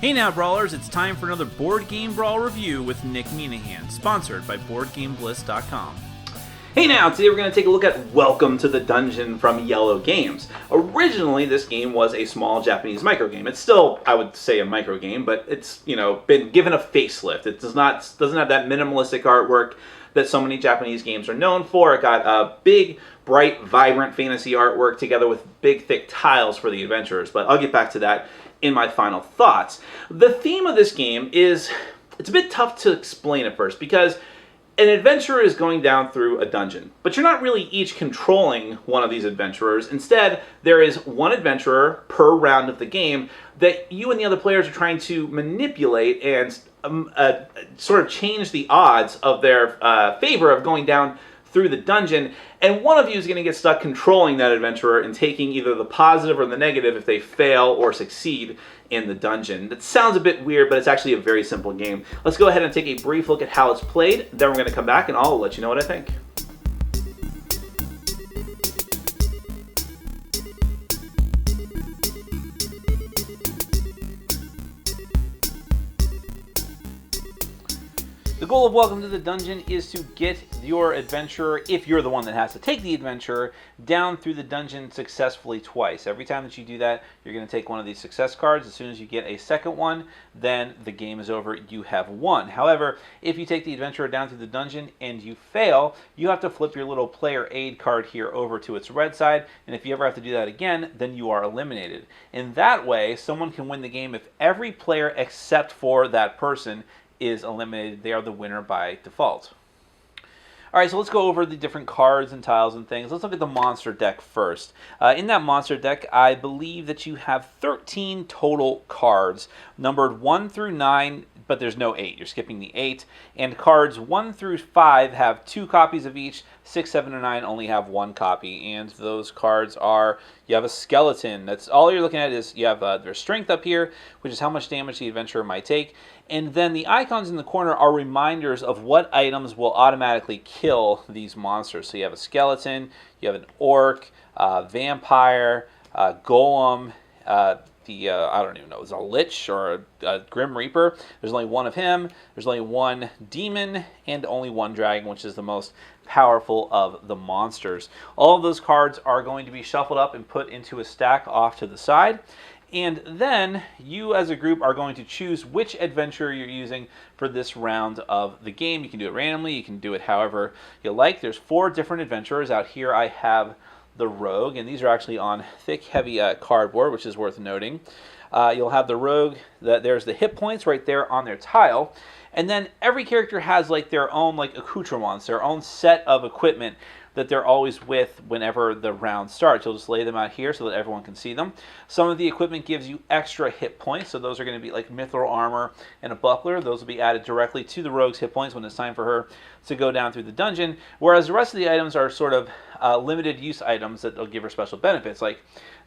Hey now, Brawlers, it's time for another Board Game Brawl review with Nick Minahan, sponsored by BoardGameBliss.com. Hey now, today we're going to take a look at Welcome to the Dungeon from Yellow Games. Originally, this game was a small Japanese microgame. It's still, I would say, a microgame, but it's, been given a facelift. It doesn't have that minimalistic artwork that so many Japanese games are known for. It got a big, bright, vibrant fantasy artwork together with big, thick tiles for the adventurers, but I'll get back to that in my final thoughts. The theme of this game is, it's a bit tough to explain at first because an adventurer is going down through a dungeon, but you're not really each controlling one of these adventurers. Instead, there is one adventurer per round of the game that you and the other players are trying to manipulate and sort of change the odds of their favor of going down through the dungeon, and one of you is going to get stuck controlling that adventurer and taking either the positive or the negative if they fail or succeed in the dungeon. That sounds a bit weird, but it's actually a very simple game. Let's go ahead and take a brief look at how it's played, then we're going to come back and I'll let you know what I think. The goal of Welcome to the Dungeon is to get your adventurer, if you're the one that has to take the adventurer, down through the dungeon successfully twice. Every time that you do that, you're going to take one of these success cards. As soon as you get a second one, then the game is over. You have won. However, if you take the adventurer down through the dungeon and you fail, you have to flip your little player aid card here over to its red side, and if you ever have to do that again, then you are eliminated. In that way, someone can win the game if every player except for that person is eliminated. They are the winner by default. Alright, so let's go over the different cards and tiles and things. Let's look at the monster deck first. In that monster deck, I believe that you have 13 total cards, numbered 1 through 9, but there's no 8. You're skipping the 8. And cards 1 through 5 have 2 copies of each. 6, 7, and 9 only have 1 copy. And those cards are, you have a skeleton. That's all you're looking at is you have their strength up here, which is how much damage the adventurer might take. And then the icons in the corner are reminders of what items will automatically kill these monsters. So you have a skeleton, you have an orc, vampire, golem, I don't even know, is it a lich or a grim reaper? There's only one of him, there's only one demon, and only one dragon, which is the most powerful of the monsters. All of those cards are going to be shuffled up and put into a stack off to the side. And then you as a group are going to choose which adventurer you're using for this round of the game. You can do it randomly, you can do it however you like. There's 4 different adventurers. Out here I have the rogue, and these are actually on thick, heavy cardboard, which is worth noting. You'll have the rogue, there's the hit points right there on their tile, and then every character has like their own accoutrements, their own set of equipment that they're always with whenever the round starts. You'll just lay them out here so that everyone can see them. Some of the equipment gives you extra hit points, so those are going to be like mithril armor and a buckler. Those will be added directly to the rogue's hit points when it's time for her to go down through the dungeon, whereas the rest of the items are sort of limited use items that will give her special benefits. Like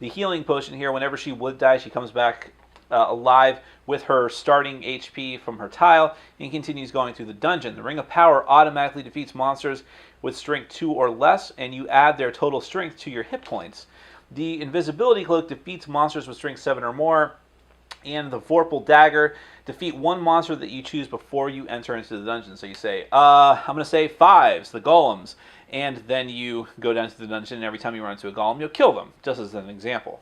the healing potion here, whenever she would die, she comes back alive with her starting HP from her tile and continues going through the dungeon. The Ring of Power automatically defeats monsters with strength 2 or less, and you add their total strength to your hit points. The Invisibility Cloak defeats monsters with strength 7 or more, and the Vorpal Dagger defeat one monster that you choose before you enter into the dungeon. So you say, I'm going to say 5s, the golems, and then you go down to the dungeon, and every time you run into a golem, you'll kill them, just as an example.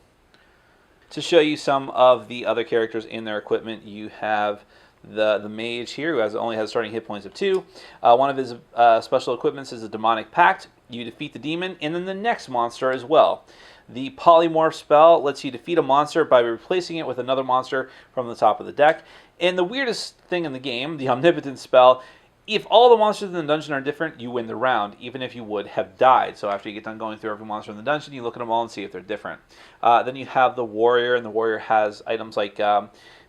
To show you some of the other characters in their equipment, you have the mage here, who only has starting hit points of 2. One of his special equipments is a demonic pact. You defeat the demon, and then the next monster as well. The polymorph spell lets you defeat a monster by replacing it with another monster from the top of the deck. And the weirdest thing in the game, the omnipotent spell, if all the monsters in the dungeon are different, you win the round, even if you would have died. So after you get done going through every monster in the dungeon, you look at them all and see if they're different. Then you have the warrior, and the warrior has items like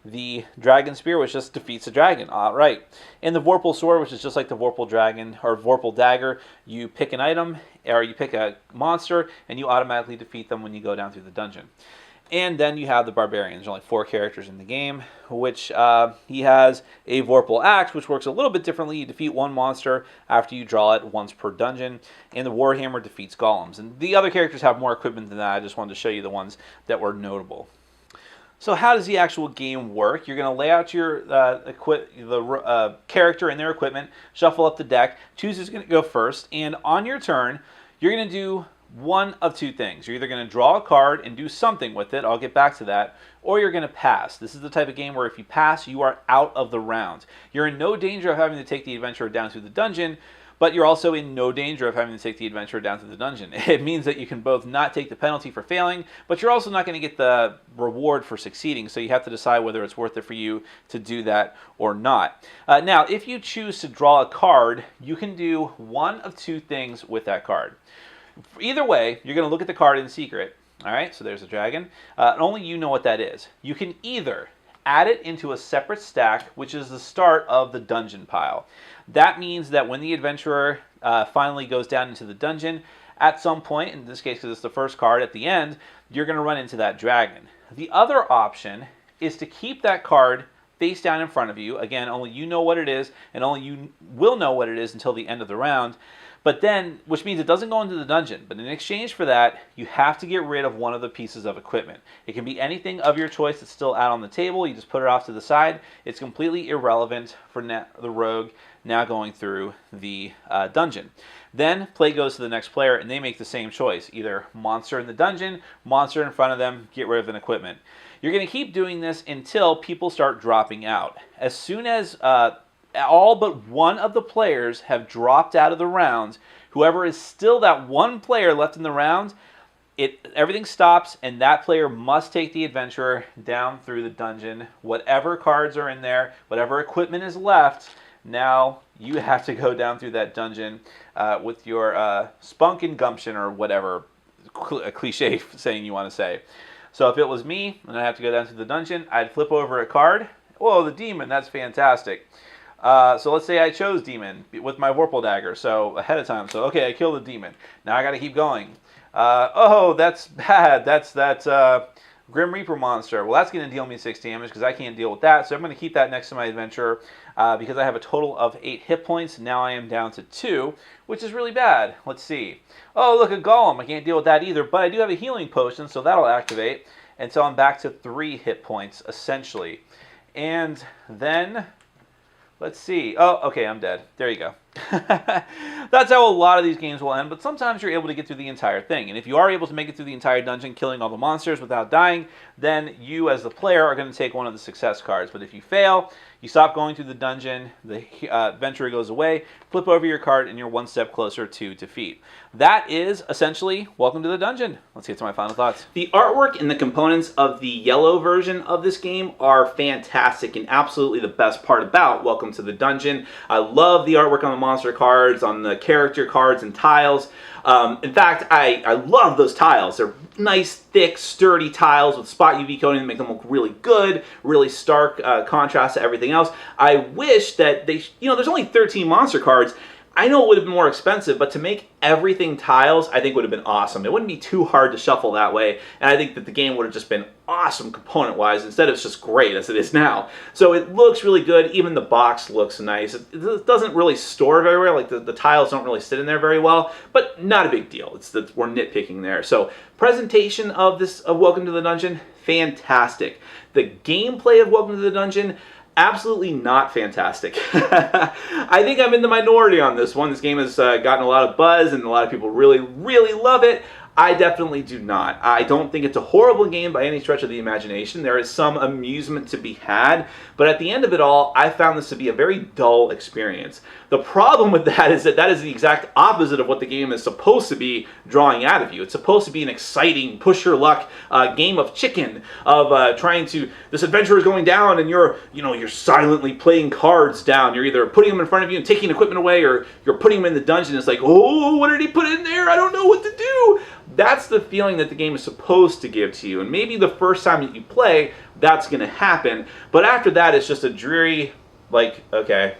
the dragon spear, which just defeats a dragon. Right. And the Vorpal sword, which is just like the Vorpal dragon or Vorpal dagger. You pick an item, or you pick a monster, and you automatically defeat them when you go down through the dungeon. And then you have the Barbarian. There's only 4 characters in the game, which he has a Vorpal Axe, which works a little bit differently. You defeat one monster after you draw it once per dungeon, and the Warhammer defeats golems. And the other characters have more equipment than that. I just wanted to show you the ones that were notable. So how does the actual game work? You're going to lay out your character and their equipment, shuffle up the deck, choose who's going to go first, and on your turn, you're going to do one of two things. You're either going to draw a card and do something with it, I'll get back to that, or you're going to pass. This is the type of game where if you pass, you are out of the round. You're in no danger of having to take the adventurer down through the dungeon, but you're also in no danger of having to take the adventurer down through the dungeon. It means that you can both not take the penalty for failing, but you're also not going to get the reward for succeeding, so you have to decide whether it's worth it for you to do that or not. Now, if you choose to draw a card, you can do one of two things with that card. Either way, you're going to look at the card in secret. All right, so there's a dragon. Only you know what that is. You can either add it into a separate stack, which is the start of the dungeon pile. That means that when the adventurer finally goes down into the dungeon, at some point, in this case because it's the first card at the end, you're going to run into that dragon. The other option is to keep that card face down in front of you. Again, only you know what it is, and only you will know what it is until the end of the round. But then, which means it doesn't go into the dungeon. But in exchange for that, you have to get rid of one of the pieces of equipment. It can be anything of your choice that's still out on the table. You just put it off to the side. It's completely irrelevant for the rogue now going through the dungeon. Then play goes to the next player, and they make the same choice. Either monster in the dungeon, monster in front of them, get rid of an equipment. You're going to keep doing this until people start dropping out. As soon as all but one of the players have dropped out of the round, whoever is still that one player left in the round, everything stops, and that player must take the adventurer down through the dungeon. Whatever cards are in there, whatever equipment is left, now you have to go down through that dungeon with your spunk and gumption, or whatever cliche saying you want to say. So if it was me and I have to go down through the dungeon, I'd flip over a card. Whoa, the demon, that's fantastic. So let's say I chose demon with my Vorpal dagger, so ahead of time. So okay, I killed the demon. Now I got to keep going. Oh, that's bad. That's Grim Reaper monster. Well, that's going to deal me 6 damage because I can't deal with that. So I'm going to keep that next to my adventurer because I have a total of 8 hit points. Now I am down to 2, which is really bad. Let's see. Oh, look, a golem. I can't deal with that either, but I do have a healing potion, so that'll activate. And so I'm back to 3 hit points, essentially. And then, let's see. Oh, okay, I'm dead. There you go. That's how a lot of these games will end, but sometimes you're able to get through the entire thing. And if you are able to make it through the entire dungeon, killing all the monsters without dying, then you as the player are going to take one of the success cards. But if you fail, you stop going through the dungeon, the adventurer goes away, flip over your card, and you're one step closer to defeat. That is essentially Welcome to the Dungeon. Let's get to my final thoughts. The artwork and the components of the yellow version of this game are fantastic and absolutely the best part about Welcome to the Dungeon. I love the artwork on the monster cards, on the character cards and tiles. In fact, I love those tiles. They're nice, thick, sturdy tiles with spot UV coating that make them look really good, really stark contrast to everything else. I wish that there's only 13 monster cards. I know it would have been more expensive, but to make everything tiles, I think would have been awesome. It wouldn't be too hard to shuffle that way, and I think that the game would have just been awesome component-wise. Instead, it's just great as it is now. So it looks really good. Even the box looks nice. It doesn't really store very well. Like the tiles don't really sit in there very well, but not a big deal. We're nitpicking there. So presentation of Welcome to the Dungeon, fantastic. The gameplay of Welcome to the Dungeon, absolutely not fantastic. I think I'm in the minority on this one. This game has gotten a lot of buzz and a lot of people really, really love it. I definitely do not. I don't think it's a horrible game by any stretch of the imagination. There is some amusement to be had, but at the end of it all, I found this to be a very dull experience. The problem with that is the exact opposite of what the game is supposed to be drawing out of you. It's supposed to be an exciting, push your luck game of chicken, of this adventurer is going down and you're silently playing cards down. You're either putting them in front of you and taking equipment away, or you're putting them in the dungeon. It's like, oh, what did he put in there? I don't know what to do. That's the feeling that the game is supposed to give to you. And maybe the first time that you play, that's going to happen. But after that, it's just a dreary, okay.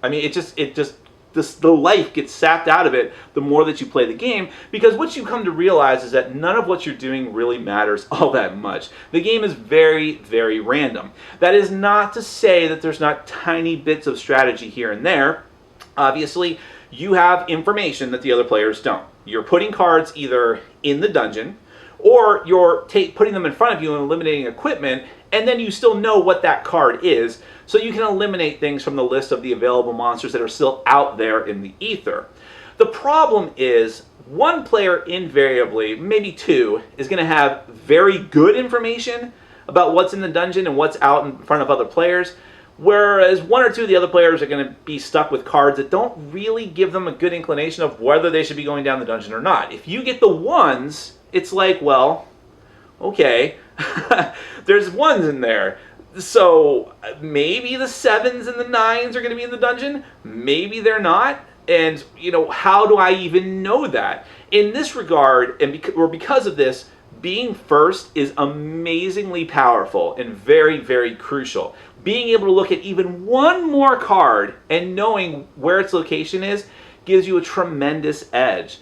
I mean, the life gets sapped out of it the more that you play the game, because what you come to realize is that none of what you're doing really matters all that much. The game is very, very random. That is not to say that there's not tiny bits of strategy here and there. Obviously, you have information that the other players don't. You're putting cards either in the dungeon, or you're putting them in front of you and eliminating equipment, and then you still know what that card is, so you can eliminate things from the list of the available monsters that are still out there in the ether. The problem is, one player invariably, maybe two, is going to have very good information about what's in the dungeon and what's out in front of other players, whereas one or two of the other players are going to be stuck with cards that don't really give them a good inclination of whether they should be going down the dungeon or not. If you get the ones, it's like, well, okay, there's ones in there. So maybe the 7s and the 9s are going to be in the dungeon. Maybe they're not. And, how do I even know that? In this regard, or because of this, being first is amazingly powerful and very, very crucial. Being able to look at even one more card and knowing where its location is gives you a tremendous edge.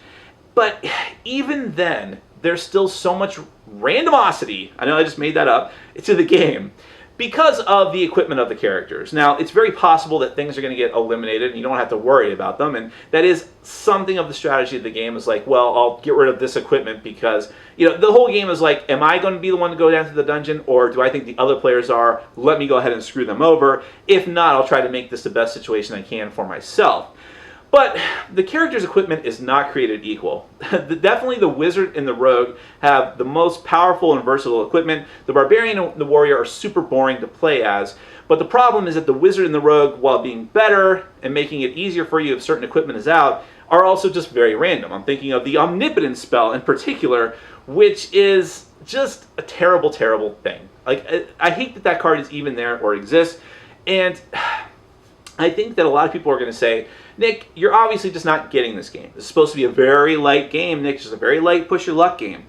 But even then, there's still so much randomosity, I know I just made that up, to the game, because of the equipment of the characters. Now, it's very possible that things are going to get eliminated and you don't have to worry about them, and that is something of the strategy of the game, is like, well, I'll get rid of this equipment because, the whole game is like, am I going to be the one to go down to the dungeon, or do I think the other players are? Let me go ahead and screw them over. If not, I'll try to make this the best situation I can for myself. But the character's equipment is not created equal. Definitely the wizard and the rogue have the most powerful and versatile equipment. The barbarian and the warrior are super boring to play as. But the problem is that the wizard and the rogue, while being better and making it easier for you if certain equipment is out, are also just very random. I'm thinking of the omnipotence spell in particular, which is just a terrible, terrible thing. Like, I hate that that card is even there or exists. And I think that a lot of people are going to say, Nick, you're obviously just not getting this game. This is supposed to be a very light game, Nick. Just a very light push your luck game.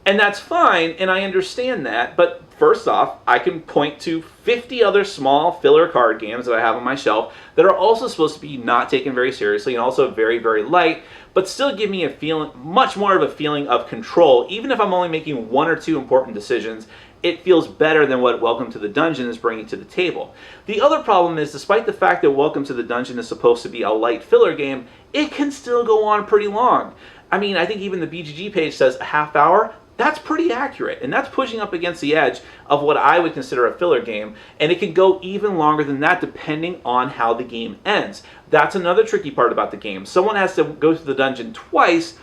And that's fine, and I understand that. But first off, I can point to 50 other small filler card games that I have on my shelf that are also supposed to be not taken very seriously and also very, very light, but still give me a feeling, much more of a feeling of control. Even if I'm only making one or two important decisions, it feels better than what Welcome to the Dungeon is bringing to the table. The other problem is, despite the fact that Welcome to the Dungeon is supposed to be a light filler game, it can still go on pretty long. I mean, I think even the BGG page says a half hour. That's pretty accurate, and that's pushing up against the edge of what I would consider a filler game, and it can go even longer than that depending on how the game ends. That's another tricky part about the game. Someone has to go through the dungeon twice,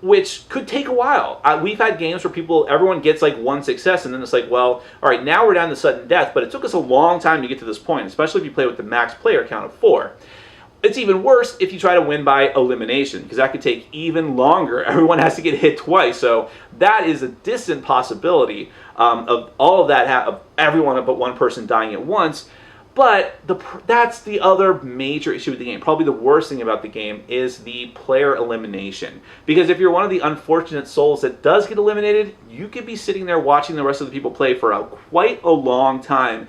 which could take a while. We've had games where everyone gets like one success, and then it's like, well, all right, now we're down to sudden death, but it took us a long time to get to this point, especially if you play with the max player count of 4. It's even worse if you try to win by elimination, because that could take even longer. Everyone has to get hit twice, so that is a distant possibility of all of that, of everyone but one person dying at once. But that's the other major issue with the game. Probably the worst thing about the game is the player elimination. Because if you're one of the unfortunate souls that does get eliminated, you could be sitting there watching the rest of the people play for quite a long time.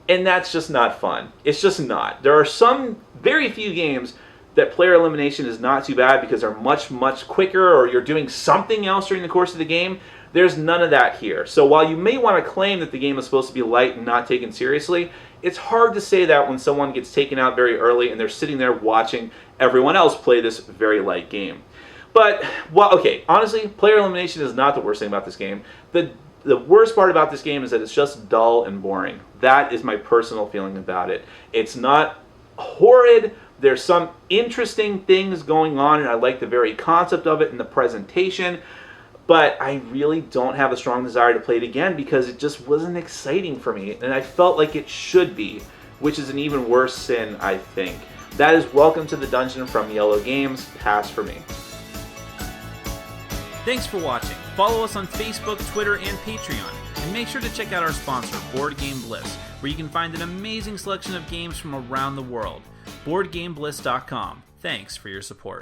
And that's just not fun. It's just not. There are very few games that player elimination is not too bad because they're much, much quicker, or you're doing something else during the course of the game. There's none of that here. So while you may want to claim that the game is supposed to be light and not taken seriously, it's hard to say that when someone gets taken out very early and they're sitting there watching everyone else play this very light game. But, well, okay, honestly, player elimination is not the worst thing about this game. The worst part about this game is that it's just dull and boring. That is my personal feeling about it. It's not horrid. There's some interesting things going on, and I like the very concept of it and the presentation. But I really don't have a strong desire to play it again because it just wasn't exciting for me. And I felt like it should be, which is an even worse sin, I think. That is Welcome to the Dungeon from Yellow Games. Pass for me. Thanks for watching. Follow us on Facebook, Twitter, and Patreon. And make sure to check out our sponsor, Board Game Bliss, where you can find an amazing selection of games from around the world. BoardGameBliss.com. Thanks for your support.